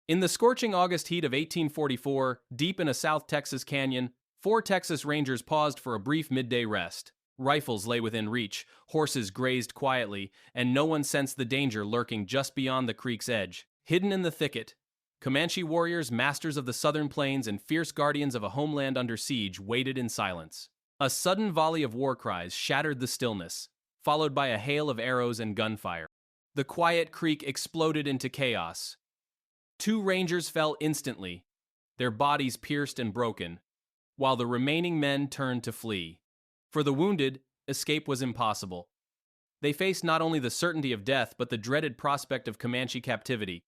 In the scorching August heat of 1844, deep in a South Texas canyon, 4 Texas Rangers paused for a brief midday rest. Rifles lay within reach, horses grazed quietly, and no one sensed the danger lurking just beyond the creek's edge. Hidden in the thicket, Comanche warriors, masters of the southern plains and fierce guardians of a homeland under siege, waited in silence. A sudden volley of war cries shattered the stillness, followed by a hail of arrows and gunfire. The quiet creek exploded into chaos. 2 Rangers fell instantly, their bodies pierced and broken, while the remaining men turned to flee. For the wounded, escape was impossible. They faced not only the certainty of death but the dreaded prospect of Comanche captivity,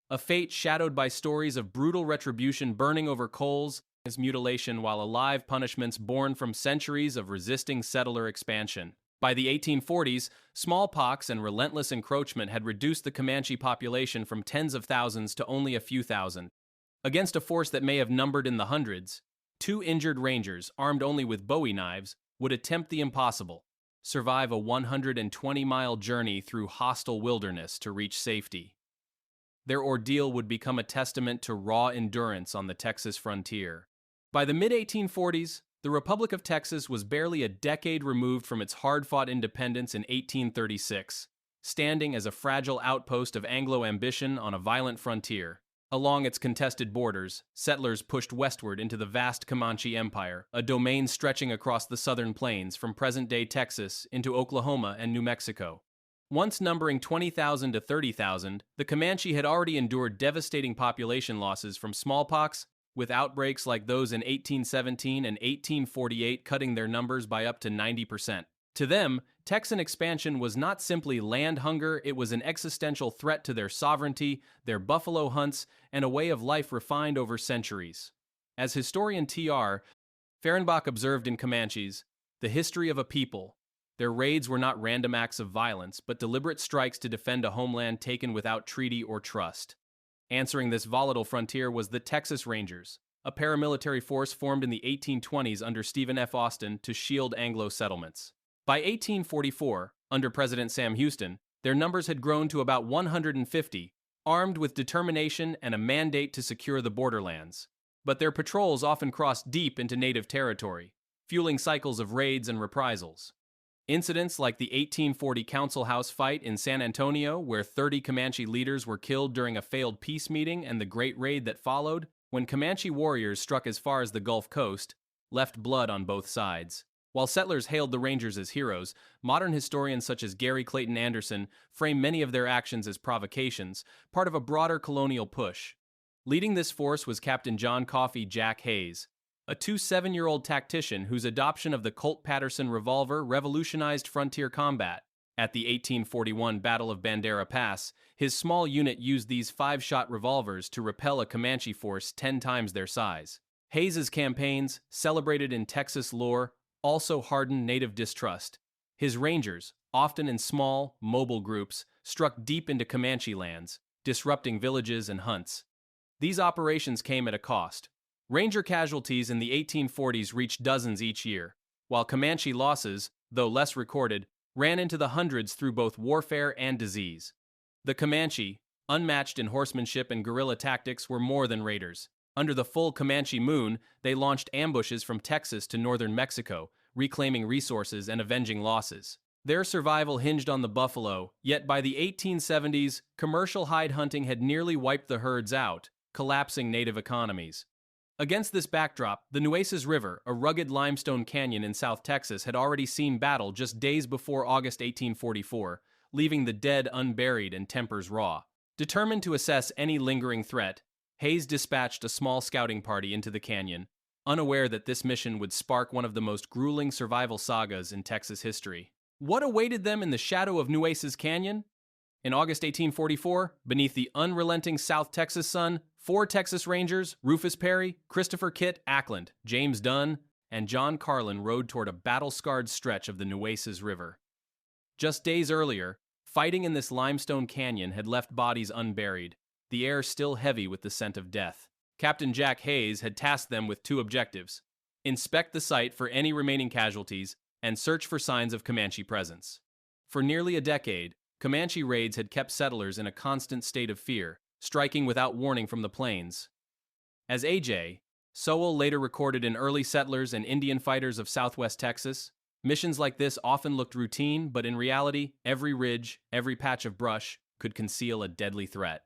a fate shadowed by stories of brutal retribution burning over coals as mutilation, while alive punishments born from centuries of resisting settler expansion. By the 1840s, smallpox and relentless encroachment had reduced the Comanche population from tens of thousands to only a few thousand. Against a force that may have numbered in the hundreds, 2 injured rangers, armed only with bowie knives, would attempt the impossible: survive a 120-mile journey through hostile wilderness to reach safety. Their ordeal would become a testament to raw endurance on the Texas frontier. By the mid-1840s, the Republic of Texas was barely a decade removed from its hard-fought independence in 1836, standing as a fragile outpost of Anglo ambition on a violent frontier. Along its contested borders, settlers pushed westward into the vast Comanche Empire, a domain stretching across the southern plains from present-day Texas into Oklahoma and New Mexico. Once numbering 20,000 to 30,000, the Comanche had already endured devastating population losses from smallpox, with outbreaks like those in 1817 and 1848 cutting their numbers by up to 90%. To them, Texan expansion was not simply land hunger, it was an existential threat to their sovereignty, their buffalo hunts, and a way of life refined over centuries. As historian T.R. Fehrenbach observed in Comanches, the history of a people, their raids were not random acts of violence, but deliberate strikes to defend a homeland taken without treaty or trust. Answering this volatile frontier was the Texas Rangers, a paramilitary force formed in the 1820s under Stephen F. Austin to shield Anglo settlements. By 1844, under President Sam Houston, their numbers had grown to about 150, armed with determination and a mandate to secure the borderlands. But their patrols often crossed deep into native territory, fueling cycles of raids and reprisals. Incidents like the 1840 Council House fight in San Antonio, where 30 Comanche leaders were killed during a failed peace meeting, and the Great Raid that followed, when Comanche warriors struck as far as the Gulf Coast, left blood on both sides. While settlers hailed the Rangers as heroes, modern historians such as Gary Clayton Anderson frame many of their actions as provocations, part of a broader colonial push. Leading this force was Captain John Coffee Jack Hayes, a 27-year-old tactician whose adoption of the Colt Paterson revolver revolutionized frontier combat. At the 1841 Battle of Bandera Pass, his small unit used these 5-shot revolvers to repel a Comanche force 10 times their size. Hayes's campaigns, celebrated in Texas lore, also hardened native distrust. His Rangers, often in small, mobile groups, struck deep into Comanche lands, disrupting villages and hunts. These operations came at a cost. Ranger casualties in the 1840s reached dozens each year, while Comanche losses, though less recorded, ran into the hundreds through both warfare and disease. The Comanche, unmatched in horsemanship and guerrilla tactics, were more than raiders. Under the full Comanche moon, they launched ambushes from Texas to northern Mexico, reclaiming resources and avenging losses. Their survival hinged on the buffalo, yet by the 1870s, commercial hide hunting had nearly wiped the herds out, collapsing native economies. Against this backdrop, the Nueces River, a rugged limestone canyon in South Texas, had already seen battle just days before August 1844, leaving the dead unburied and tempers raw. Determined to assess any lingering threat, Hayes dispatched a small scouting party into the canyon, unaware that this mission would spark one of the most grueling survival sagas in Texas history. What awaited them in the shadow of Nueces Canyon? In August 1844, beneath the unrelenting South Texas sun, 4 Texas Rangers, Rufus Perry, Christopher Kit Ackland, James Dunn, and John Carlin rode toward a battle-scarred stretch of the Nueces River. Just days earlier, fighting in this limestone canyon had left bodies unburied, the air still heavy with the scent of death. Captain Jack Hayes had tasked them with 2 objectives: inspect the site for any remaining casualties and search for signs of Comanche presence. For nearly a decade, Comanche raids had kept settlers in a constant state of fear, striking without warning from the plains. As A.J., Sowell later recorded in Early Settlers and Indian Fighters of Southwest Texas, missions like this often looked routine, but in reality, every ridge, every patch of brush could conceal a deadly threat.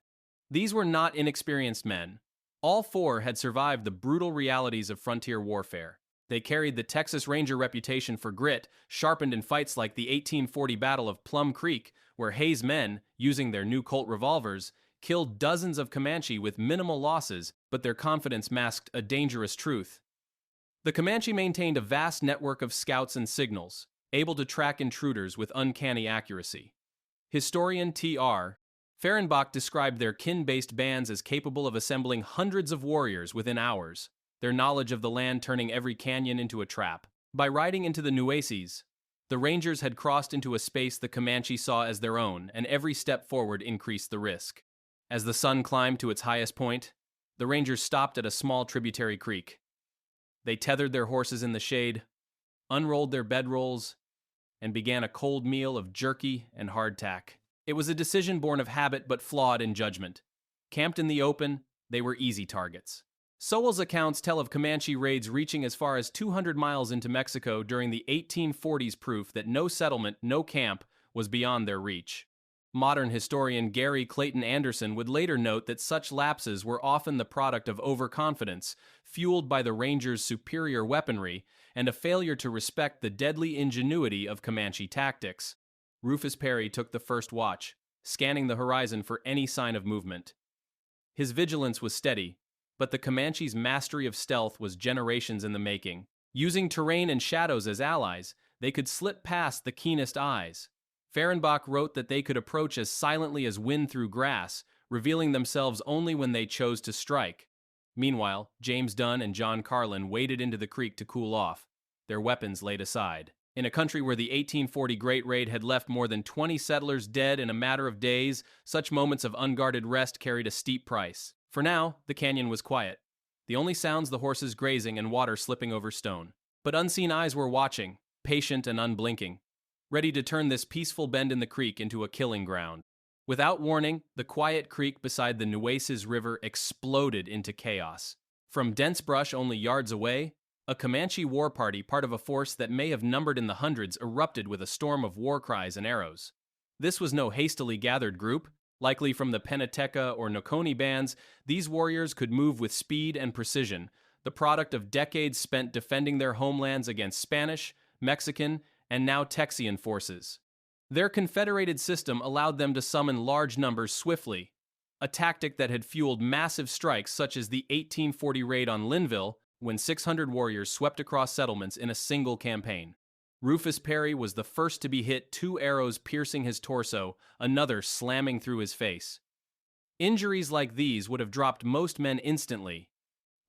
These were not inexperienced men. All four had survived the brutal realities of frontier warfare. They carried the Texas Ranger reputation for grit, sharpened in fights like the 1840 Battle of Plum Creek, where Hay's men, using their new Colt revolvers, killed dozens of Comanche with minimal losses, but their confidence masked a dangerous truth. The Comanche maintained a vast network of scouts and signals, able to track intruders with uncanny accuracy. Historian T.R. Fehrenbach described their kin-based bands as capable of assembling hundreds of warriors within hours, their knowledge of the land turning every canyon into a trap. By riding into the Nueces, the Rangers had crossed into a space the Comanche saw as their own, and every step forward increased the risk. As the sun climbed to its highest point, the Rangers stopped at a small tributary creek. They tethered their horses in the shade, unrolled their bedrolls, and began a cold meal of jerky and hardtack. It was a decision born of habit but flawed in judgment. Camped in the open, they were easy targets. Sowell's accounts tell of Comanche raids reaching as far as 200 miles into Mexico during the 1840s, proof that no settlement, no camp, was beyond their reach. Modern historian Gary Clayton Anderson would later note that such lapses were often the product of overconfidence, fueled by the Rangers' superior weaponry, and a failure to respect the deadly ingenuity of Comanche tactics. Rufus Perry took the first watch, scanning the horizon for any sign of movement. His vigilance was steady, but the Comanche's mastery of stealth was generations in the making. Using terrain and shadows as allies, they could slip past the keenest eyes. Fehrenbach wrote that they could approach as silently as wind through grass, revealing themselves only when they chose to strike. Meanwhile, James Dunn and John Carlin waded into the creek to cool off, their weapons laid aside. In a country where the 1840 Great Raid had left more than 20 settlers dead in a matter of days, such moments of unguarded rest carried a steep price. For now, the canyon was quiet. The only sounds the horses grazing and water slipping over stone. But unseen eyes were watching, patient and unblinking, ready to turn this peaceful bend in the creek into a killing ground. Without warning, the quiet creek beside the Nueces River exploded into chaos. From dense brush only yards away, a Comanche war party, part of a force that may have numbered in the hundreds, erupted with a storm of war cries and arrows. This was no hastily gathered group. Likely from the Penateka or Noconi bands, these warriors could move with speed and precision, the product of decades spent defending their homelands against Spanish, Mexican, and now Texian forces. Their confederated system allowed them to summon large numbers swiftly, a tactic that had fueled massive strikes such as the 1840 raid on Linville, when 600 warriors swept across settlements in a single campaign. Rufus Perry was the first to be hit, 2 arrows piercing his torso, another slamming through his face. Injuries like these would have dropped most men instantly.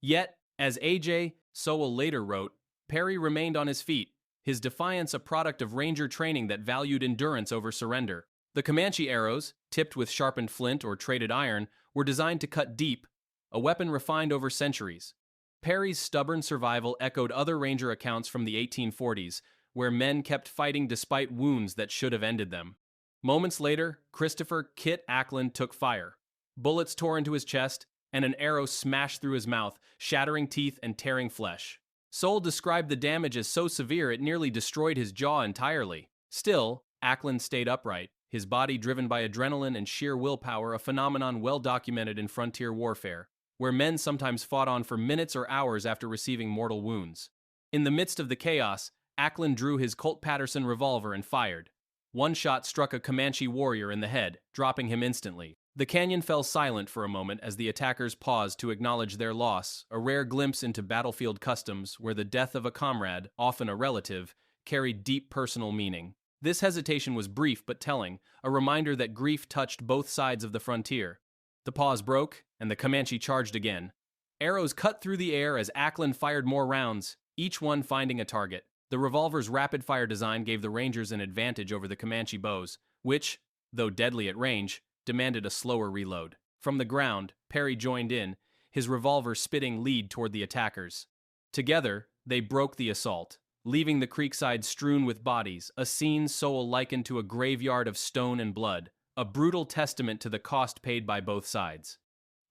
Yet, as A.J. Sowell later wrote, Perry remained on his feet, his defiance a product of Ranger training that valued endurance over surrender. The Comanche arrows, tipped with sharpened flint or traded iron, were designed to cut deep, a weapon refined over centuries. Perry's stubborn survival echoed other Ranger accounts from the 1840s, where men kept fighting despite wounds that should have ended them. Moments later, Christopher "Kit" Ackland took fire. Bullets tore into his chest, and an arrow smashed through his mouth, shattering teeth and tearing flesh. Sowell described the damage as so severe it nearly destroyed his jaw entirely. Still, Ackland stayed upright, his body driven by adrenaline and sheer willpower, a phenomenon well documented in frontier warfare, where men sometimes fought on for minutes or hours after receiving mortal wounds. In the midst of the chaos, Ackland drew his Colt Paterson revolver and fired. One shot struck a Comanche warrior in the head, dropping him instantly. The canyon fell silent for a moment as the attackers paused to acknowledge their loss, a rare glimpse into battlefield customs where the death of a comrade, often a relative, carried deep personal meaning. This hesitation was brief but telling, a reminder that grief touched both sides of the frontier. The pause broke, and the Comanche charged again. Arrows cut through the air as Ackland fired more rounds, each one finding a target. The revolver's rapid-fire design gave the Rangers an advantage over the Comanche bows, which, though deadly at range, demanded a slower reload. From the ground, Perry joined in, his revolver spitting lead toward the attackers. Together, they broke the assault, leaving the creekside strewn with bodies, a scene Sowell likened to a graveyard of stone and blood, a brutal testament to the cost paid by both sides.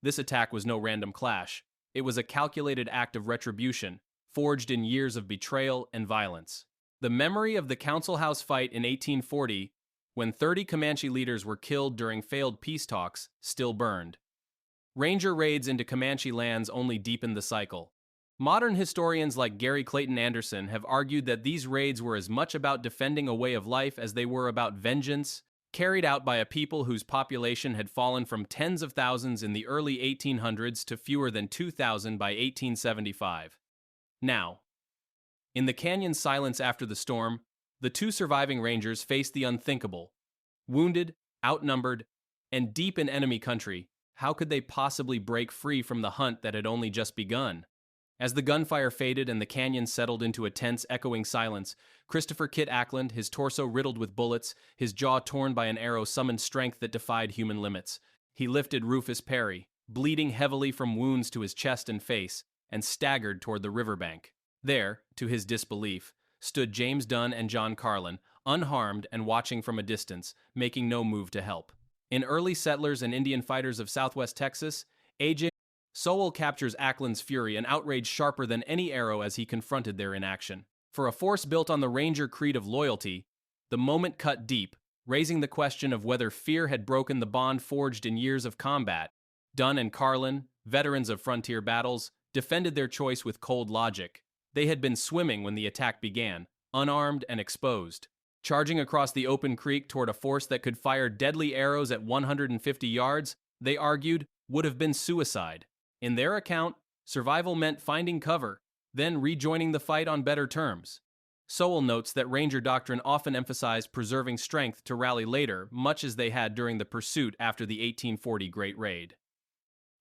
This attack was no random clash. It was a calculated act of retribution, forged in years of betrayal and violence. The memory of the Council House fight in 1840, when 30 Comanche leaders were killed during failed peace talks, still burned. Ranger raids into Comanche lands only deepened the cycle. Modern historians like Gary Clayton Anderson have argued that these raids were as much about defending a way of life as they were about vengeance, carried out by a people whose population had fallen from tens of thousands in the early 1800s to fewer than 2,000 by 1875. Now, in the canyon's silence after the storm, the two surviving rangers faced the unthinkable. Wounded, outnumbered, and deep in enemy country, how could they possibly break free from the hunt that had only just begun? As the gunfire faded and the canyon settled into a tense, echoing silence, Christopher Kit Ackland, his torso riddled with bullets, his jaw torn by an arrow, summoned strength that defied human limits. He lifted Rufus Perry, bleeding heavily from wounds to his chest and face, and staggered toward the riverbank. There, to his disbelief, stood James Dunn and John Carlin, unharmed and watching from a distance, making no move to help. In Early Settlers and Indian Fighters of Southwest Texas, A.J. Sowell captures Ackland's fury and outrage sharper than any arrow as he confronted their inaction. For a force built on the Ranger creed of loyalty, the moment cut deep, raising the question of whether fear had broken the bond forged in years of combat. Dunn and Carlin, veterans of frontier battles, defended their choice with cold logic. They had been swimming when the attack began, unarmed and exposed. Charging across the open creek toward a force that could fire deadly arrows at 150 yards, they argued, would have been suicide. In their account, survival meant finding cover, then rejoining the fight on better terms. Sowell notes that Ranger doctrine often emphasized preserving strength to rally later, much as they had during the pursuit after the 1840 Great Raid.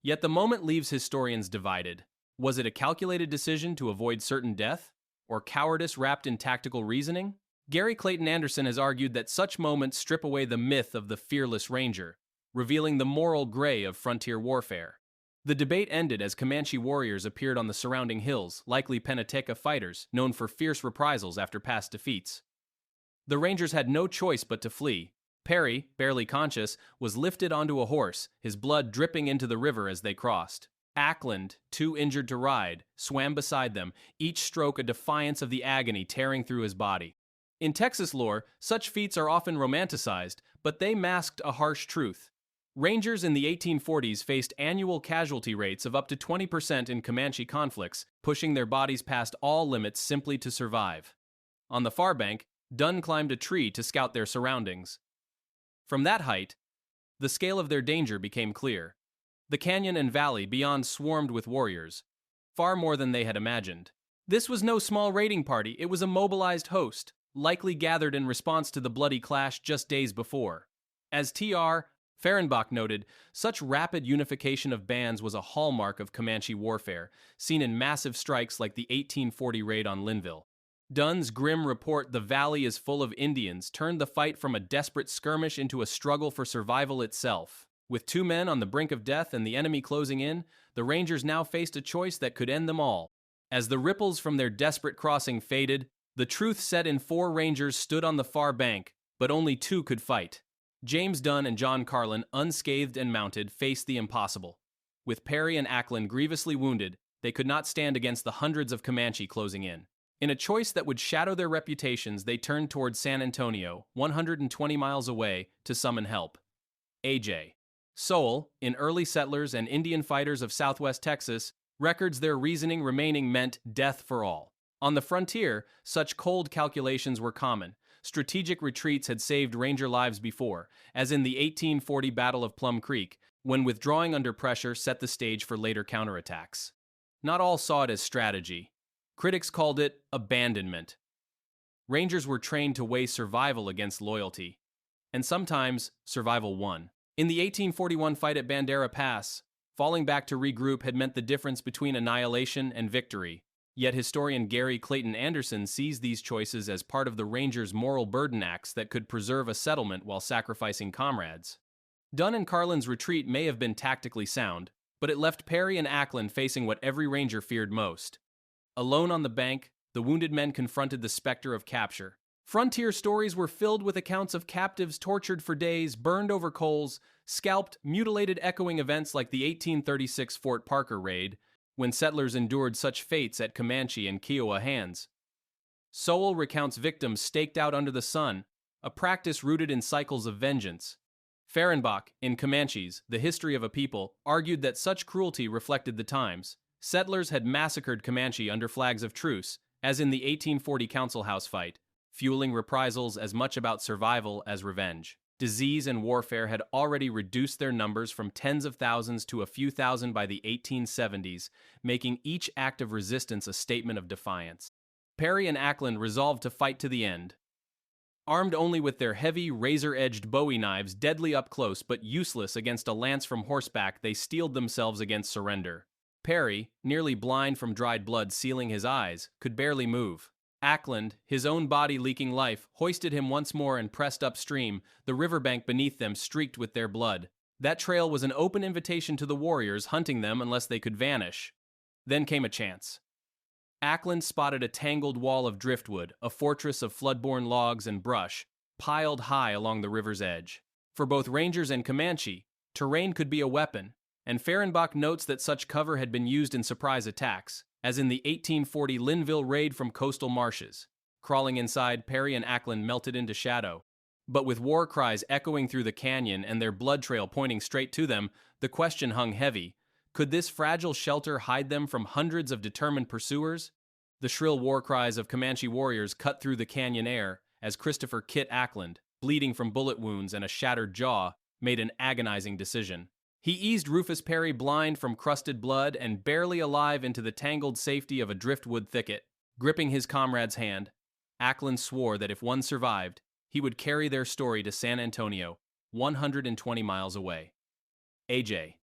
Yet the moment leaves historians divided. Was it a calculated decision to avoid certain death, or cowardice wrapped in tactical reasoning? Gary Clayton Anderson has argued that such moments strip away the myth of the fearless Ranger, revealing the moral gray of frontier warfare. The debate ended as Comanche warriors appeared on the surrounding hills, likely Penateka fighters, known for fierce reprisals after past defeats. The Rangers had no choice but to flee. Perry, barely conscious, was lifted onto a horse, his blood dripping into the river as they crossed. Ackland, too injured to ride, swam beside them, each stroke a defiance of the agony tearing through his body. In Texas lore, such feats are often romanticized, but they masked a harsh truth. Rangers in the 1840s faced annual casualty rates of up to 20% in Comanche conflicts, pushing their bodies past all limits simply to survive. On the far bank, Dunn climbed a tree to scout their surroundings. From that height, the scale of their danger became clear. The canyon and valley beyond swarmed with warriors, far more than they had imagined. This was no small raiding party, it was a mobilized host, likely gathered in response to the bloody clash just days before. As T.R. Fehrenbach noted, such rapid unification of bands was a hallmark of Comanche warfare, seen in massive strikes like the 1840 raid on Linville. Dunn's grim report, "The valley is full of Indians," turned the fight from a desperate skirmish into a struggle for survival itself. With two men on the brink of death and the enemy closing in, the Rangers now faced a choice that could end them all. As the ripples from their desperate crossing faded, the truth set in. 4 Rangers stood on the far bank, but only 2 could fight. James Dunn and John Carlin, unscathed and mounted, faced the impossible. With Perry and Ackland grievously wounded, they could not stand against the hundreds of Comanche closing in. In a choice that would shadow their reputations, they turned toward San Antonio, 120 miles away, to summon help. A.J. Sowell, in Early Settlers and Indian Fighters of Southwest Texas, records their reasoning remaining meant death for all. On the frontier, such cold calculations were common. Strategic retreats had saved Ranger lives before, as in the 1840 Battle of Plum Creek, when withdrawing under pressure set the stage for later counterattacks. Not all saw it as strategy. Critics called it abandonment. Rangers were trained to weigh survival against loyalty, and sometimes survival won. In the 1841 fight at Bandera Pass, falling back to regroup had meant the difference between annihilation and victory. Yet historian Gary Clayton Anderson sees these choices as part of the Rangers' moral burden acts that could preserve a settlement while sacrificing comrades. Dunn and Carlin's retreat may have been tactically sound, but it left Perry and Ackland facing what every Ranger feared most. Alone on the bank, the wounded men confronted the specter of capture. Frontier stories were filled with accounts of captives tortured for days, burned over coals, scalped, mutilated, echoing events like the 1836 Fort Parker raid, when settlers endured such fates at Comanche and Kiowa hands. Sowell recounts victims staked out under the sun, a practice rooted in cycles of vengeance. Fehrenbach, in Comanches, The History of a People, argued that such cruelty reflected the times. Settlers had massacred Comanche under flags of truce, as in the 1840 Council House fight, fueling reprisals as much about survival as revenge. Disease and warfare had already reduced their numbers from tens of thousands to a few thousand by the 1870s, making each act of resistance a statement of defiance. Perry and Ackland resolved to fight to the end. Armed only with their heavy, razor-edged bowie knives, deadly up close but useless against a lance from horseback, they steeled themselves against surrender. Perry, nearly blind from dried blood sealing his eyes, could barely move. Ackland, his own body leaking life, hoisted him once more and pressed upstream, the riverbank beneath them streaked with their blood. That trail was an open invitation to the warriors, hunting them unless they could vanish. Then came a chance. Ackland spotted a tangled wall of driftwood, a fortress of flood-borne logs and brush, piled high along the river's edge. For both Rangers and Comanche, terrain could be a weapon, and Fehrenbach notes that such cover had been used in surprise attacks, as in the 1840 Linville raid from coastal marshes. Crawling inside, Perry and Ackland melted into shadow. But with war cries echoing through the canyon and their blood trail pointing straight to them, the question hung heavy. Could this fragile shelter hide them from hundreds of determined pursuers? The shrill war cries of Comanche warriors cut through the canyon air as Christopher Kit Ackland, bleeding from bullet wounds and a shattered jaw, made an agonizing decision. He eased Rufus Perry blind from crusted blood and barely alive into the tangled safety of a driftwood thicket. Gripping his comrade's hand, Ackland swore that if one survived, he would carry their story to San Antonio, 120 miles away. A.J.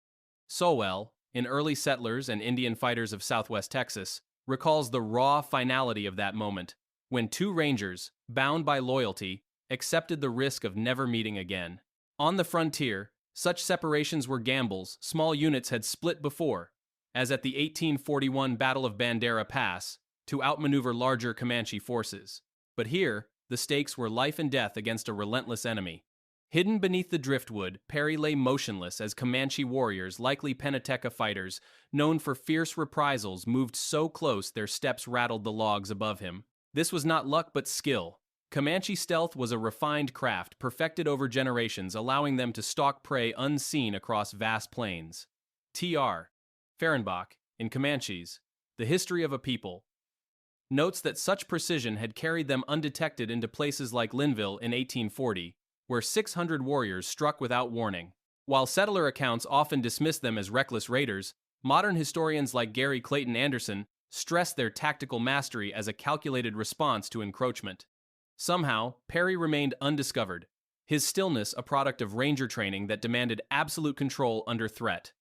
Sowell, in Early Settlers and Indian Fighters of Southwest Texas, recalls the raw finality of that moment, when two rangers, bound by loyalty, accepted the risk of never meeting again. On the frontier, such separations were gambles small units had split before, as at the 1841 Battle of Bandera Pass, to outmaneuver larger Comanche forces. But here, the stakes were life and death against a relentless enemy. Hidden beneath the driftwood, Perry lay motionless as Comanche warriors, likely Penateka fighters, known for fierce reprisals, moved so close their steps rattled the logs above him. This was not luck but skill. Comanche stealth was a refined craft, perfected over generations, allowing them to stalk prey unseen across vast plains. T.R. Fehrenbach, in Comanches, The History of a People, notes that such precision had carried them undetected into places like Linville in 1840, where 600 warriors struck without warning. While settler accounts often dismiss them as reckless raiders, modern historians like Gary Clayton Anderson stress their tactical mastery as a calculated response to encroachment. Somehow, Perry remained undiscovered, his stillness a product of ranger training that demanded absolute control under threat.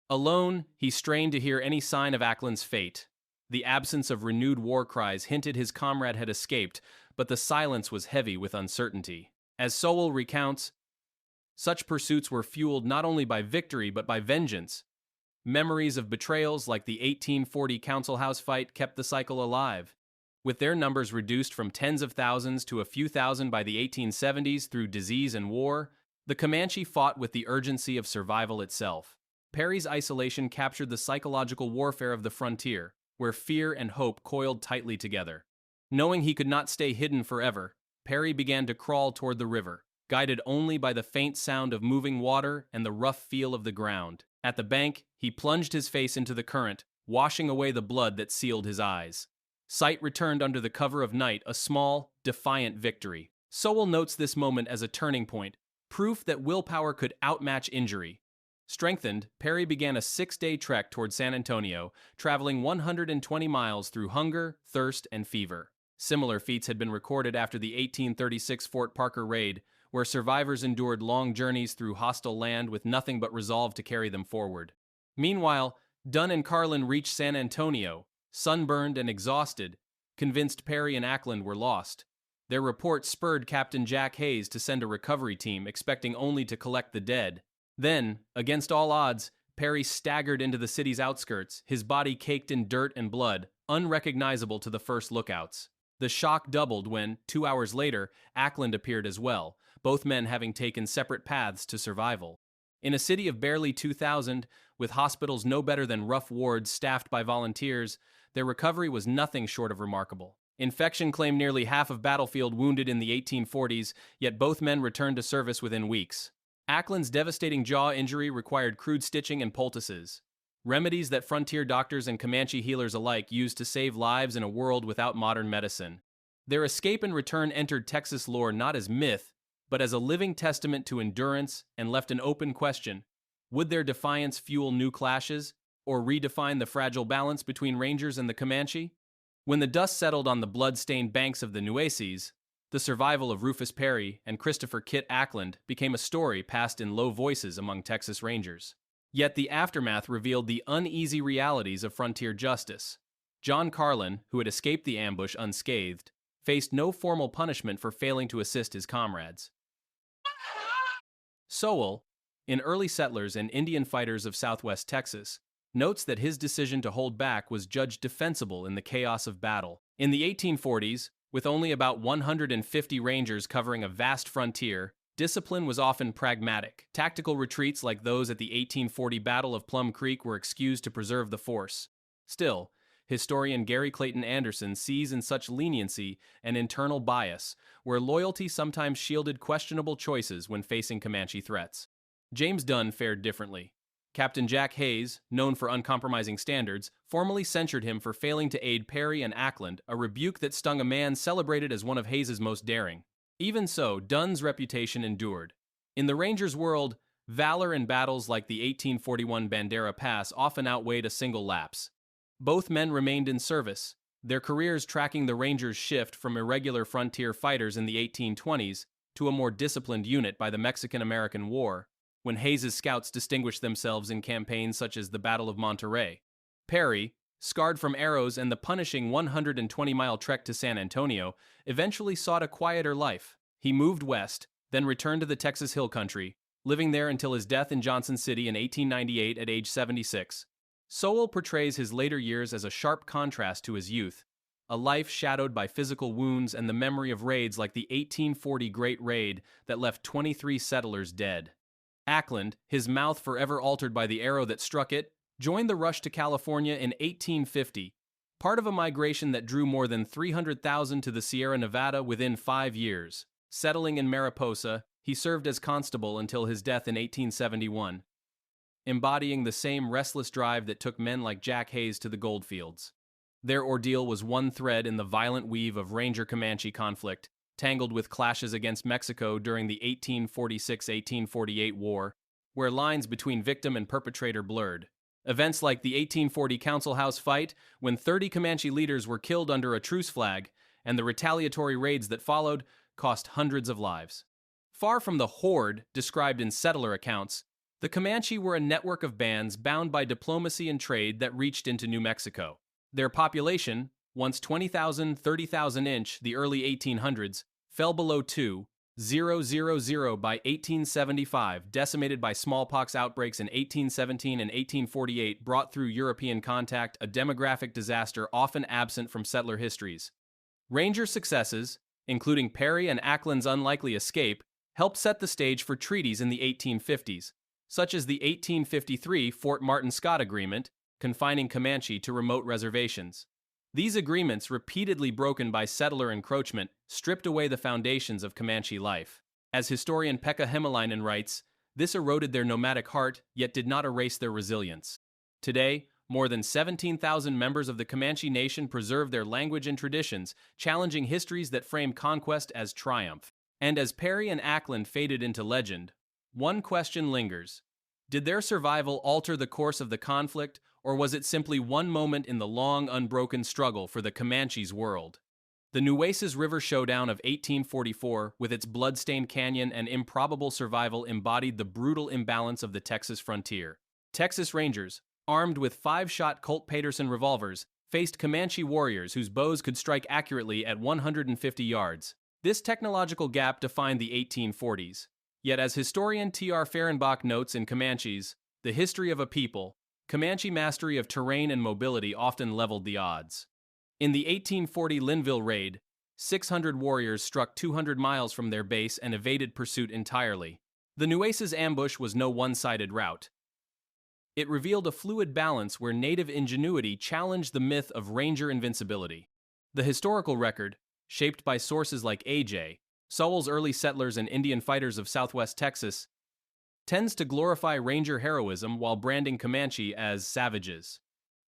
Alone, he strained to hear any sign of Ackland's fate. The absence of renewed war cries hinted his comrade had escaped, but the silence was heavy with uncertainty. As Sowell recounts, such pursuits were fueled not only by victory but by vengeance. Memories of betrayals like the 1840 Council House fight kept the cycle alive. With their numbers reduced from tens of thousands to a few thousand by the 1870s through disease and war, the Comanche fought with the urgency of survival itself. Perry's isolation captured the psychological warfare of the frontier, where fear and hope coiled tightly together. Knowing he could not stay hidden forever, Perry began to crawl toward the river, guided only by the faint sound of moving water and the rough feel of the ground. At the bank, he plunged his face into the current, washing away the blood that sealed his eyes. Sight returned under the cover of night, a small, defiant victory. Sowell notes this moment as a turning point, proof that willpower could outmatch injury. Strengthened, Perry began a 6-day trek toward San Antonio, traveling 120 miles through hunger, thirst, and fever. Similar feats had been recorded after the 1836 Fort Parker raid, where survivors endured long journeys through hostile land with nothing but resolve to carry them forward. Meanwhile, Dunn and Carlin reached San Antonio, sunburned and exhausted, convinced Perry and Ackland were lost. Their report spurred Captain Jack Hayes to send a recovery team, expecting only to collect the dead. Then, against all odds, Perry staggered into the city's outskirts, his body caked in dirt and blood, unrecognizable to the first lookouts. The shock doubled when, 2 hours later, Ackland appeared as well, both men having taken separate paths to survival. In a city of barely 2,000, with hospitals no better than rough wards staffed by volunteers, their recovery was nothing short of remarkable. Infection claimed nearly half of battlefield wounded in the 1840s, yet both men returned to service within weeks. Ackland's devastating jaw injury required crude stitching and poultices, remedies that frontier doctors and Comanche healers alike used to save lives in a world without modern medicine. Their escape and return entered Texas lore not as myth, but as a living testament to endurance, and left an open question: would their defiance fuel new clashes, or redefine the fragile balance between Rangers and the Comanche? When the dust settled on the blood-stained banks of the Nueces, the survival of Rufus Perry and Christopher Kit Ackland became a story passed in low voices among Texas Rangers. Yet the aftermath revealed the uneasy realities of frontier justice. John Carlin, who had escaped the ambush unscathed, faced no formal punishment for failing to assist his comrades. Sowell, in Early Settlers and Indian Fighters of Southwest Texas, notes that his decision to hold back was judged defensible in the chaos of battle. In the 1840s, with only about 150 Rangers covering a vast frontier, discipline was often pragmatic. Tactical retreats like those at the 1840 Battle of Plum Creek were excused to preserve the force. Still, historian Gary Clayton Anderson sees in such leniency an internal bias, where loyalty sometimes shielded questionable choices when facing Comanche threats. James Dunn fared differently. Captain Jack Hayes, known for uncompromising standards, formally censured him for failing to aid Perry and Ackland, a rebuke that stung a man celebrated as one of Hayes's most daring. Even so, Dunn's reputation endured. In the Rangers' world, valor in battles like the 1841 Bandera Pass often outweighed a single lapse. Both men remained in service, their careers tracking the Rangers' shift from irregular frontier fighters in the 1820s to a more disciplined unit by the Mexican-American War, when Hayes's scouts distinguished themselves in campaigns such as the Battle of Monterey. Perry, scarred from arrows and the punishing 120-mile trek to San Antonio, eventually sought a quieter life. He moved west, then returned to the Texas Hill Country, living there until his death in Johnson City in 1898 at age 76. Sowell portrays his later years as a sharp contrast to his youth, a life shadowed by physical wounds and the memory of raids like the 1840 Great Raid that left 23 settlers dead. Ackland, his mouth forever altered by the arrow that struck it, joined the rush to California in 1850, part of a migration that drew more than 300,000 to the Sierra Nevada within 5 years. Settling in Mariposa, he served as constable until his death in 1871, embodying the same restless drive that took men like Jack Hayes to the goldfields. Their ordeal was one thread in the violent weave of Ranger-Comanche conflict, tangled with clashes against Mexico during the 1846-1848 war, where lines between victim and perpetrator blurred. Events like the 1840 Council House fight, when 30 Comanche leaders were killed under a truce flag, and the retaliatory raids that followed, cost hundreds of lives. Far from the horde described in settler accounts, the Comanche were a network of bands bound by diplomacy and trade that reached into New Mexico. Their population, once 20,000, 30,000 inch the early 1800s, fell below 2,000 by 1875, decimated by smallpox outbreaks in 1817 and 1848 brought through European contact, a demographic disaster often absent from settler histories. Ranger successes, including Perry and Ackland's unlikely escape, helped set the stage for treaties in the 1850s, such as the 1853 Fort Martin Scott Agreement, confining Comanche to remote reservations. These agreements, repeatedly broken by settler encroachment, stripped away the foundations of Comanche life. As historian Pekka Hemalainen writes, this eroded their nomadic heart, yet did not erase their resilience. Today, more than 17,000 members of the Comanche Nation preserve their language and traditions, challenging histories that frame conquest as triumph. And as Perry and Ackland faded into legend, one question lingers. Did their survival alter the course of the conflict, or was it simply one moment in the long, unbroken struggle for the Comanche's world? The Nueces River Showdown of 1844, with its blood-stained canyon and improbable survival, embodied the brutal imbalance of the Texas frontier. Texas Rangers, armed with 5-shot Colt Paterson revolvers, faced Comanche warriors whose bows could strike accurately at 150 yards. This technological gap defined the 1840s. Yet as historian T.R. Fehrenbach notes in Comanches, The History of a People, Comanche mastery of terrain and mobility often leveled the odds. In the 1840 Linville raid, 600 warriors struck 200 miles from their base and evaded pursuit entirely. The Nueces ambush was no one-sided rout. It revealed a fluid balance where native ingenuity challenged the myth of ranger invincibility. The historical record, shaped by sources like A.J. Sowell's early settlers and Indian fighters of southwest Texas, tends to glorify ranger heroism while branding Comanche as savages.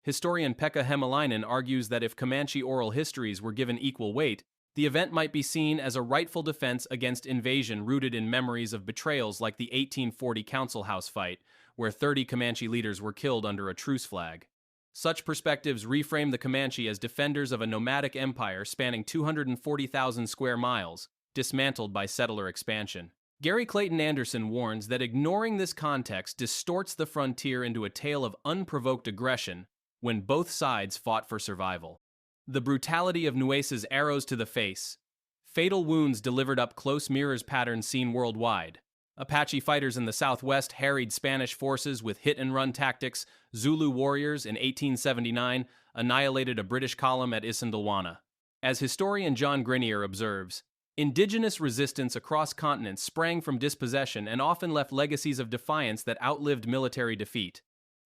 Historian Pekka Hämäläinen argues that if Comanche oral histories were given equal weight, the event might be seen as a rightful defense against invasion rooted in memories of betrayals like the 1840 Council House fight, where 30 Comanche leaders were killed under a truce flag. Such perspectives reframe the Comanche as defenders of a nomadic empire spanning 240,000 square miles, dismantled by settler expansion. Gary Clayton Anderson warns that ignoring this context distorts the frontier into a tale of unprovoked aggression when both sides fought for survival. The brutality of Nueces' arrows to the face, fatal wounds delivered up close mirrors pattern seen worldwide. Apache fighters in the Southwest harried Spanish forces with hit-and-run tactics. Zulu warriors in 1879 annihilated a British column at Isandlwana. As historian John Grenier observes, indigenous resistance across continents sprang from dispossession and often left legacies of defiance that outlived military defeat.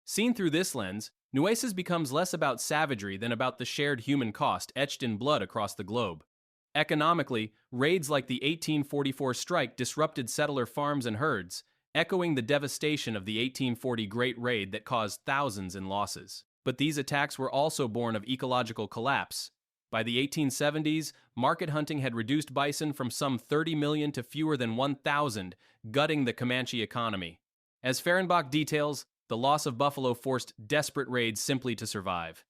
Seen through this lens, Nueces becomes less about savagery than about the shared human cost etched in blood across the globe. Economically, raids like the 1844 strike disrupted settler farms and herds, echoing the devastation of the 1840 Great Raid that caused thousands in losses. But these attacks were also born of ecological collapse. By the 1870s, market hunting had reduced bison from some 30 million to fewer than 1,000, gutting the Comanche economy. As Fehrenbach details, the loss of buffalo forced desperate raids simply to survive.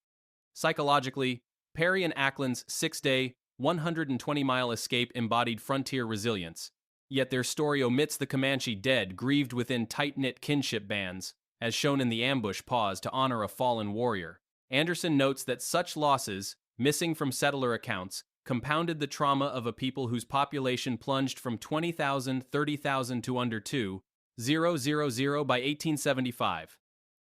Psychologically, Perry and Ackland's six-day, 120-mile escape embodied frontier resilience, yet their story omits the Comanche dead grieved within tight-knit kinship bands, as shown in the ambush pause to honor a fallen warrior. Anderson notes that such losses, missing from settler accounts, compounded the trauma of a people whose population plunged from 20,000, 30,000 to under 2,000 by 1875.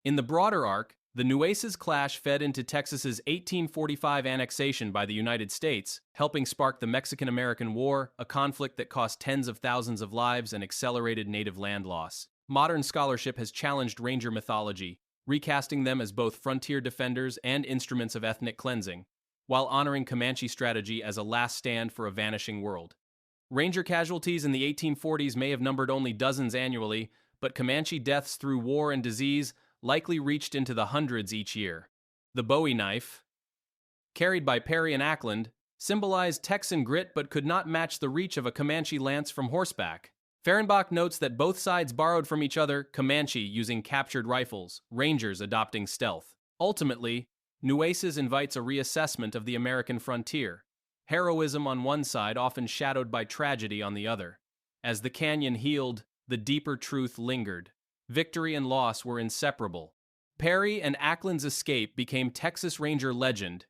In the broader arc, the Nueces clash fed into Texas's 1845 annexation by the United States, helping spark the Mexican-American War, a conflict that cost tens of thousands of lives and accelerated native land loss. Modern scholarship has challenged ranger mythology, recasting them as both frontier defenders and instruments of ethnic cleansing, while honoring Comanche strategy as a last stand for a vanishing world. Ranger casualties in the 1840s may have numbered only dozens annually, but Comanche deaths through war and disease likely reached into the hundreds each year. The Bowie knife, carried by Perry and Ackland, symbolized Texan grit but could not match the reach of a Comanche lance from horseback. Fehrenbach notes that both sides borrowed from each other, Comanche using captured rifles, Rangers adopting stealth. Ultimately, Nueces invites a reassessment of the American frontier. Heroism on one side often shadowed by tragedy on the other. As the canyon healed, the deeper truth lingered. Victory and loss were inseparable. Perry and Ackland's escape became Texas Ranger legend,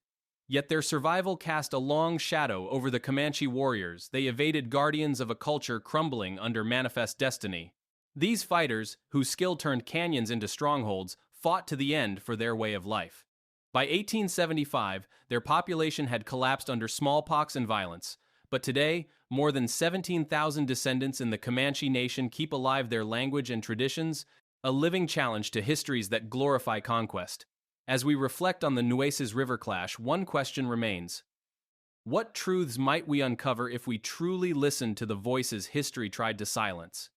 yet their survival cast a long shadow over the Comanche warriors. They evaded guardians of a culture crumbling under manifest destiny. These fighters, whose skill turned canyons into strongholds, fought to the end for their way of life. By 1875, their population had collapsed under smallpox and violence, but today, more than 17,000 descendants in the Comanche Nation keep alive their language and traditions, a living challenge to histories that glorify conquest. As we reflect on the Nueces River clash, one question remains. What truths might we uncover if we truly listen to the voices history tried to silence?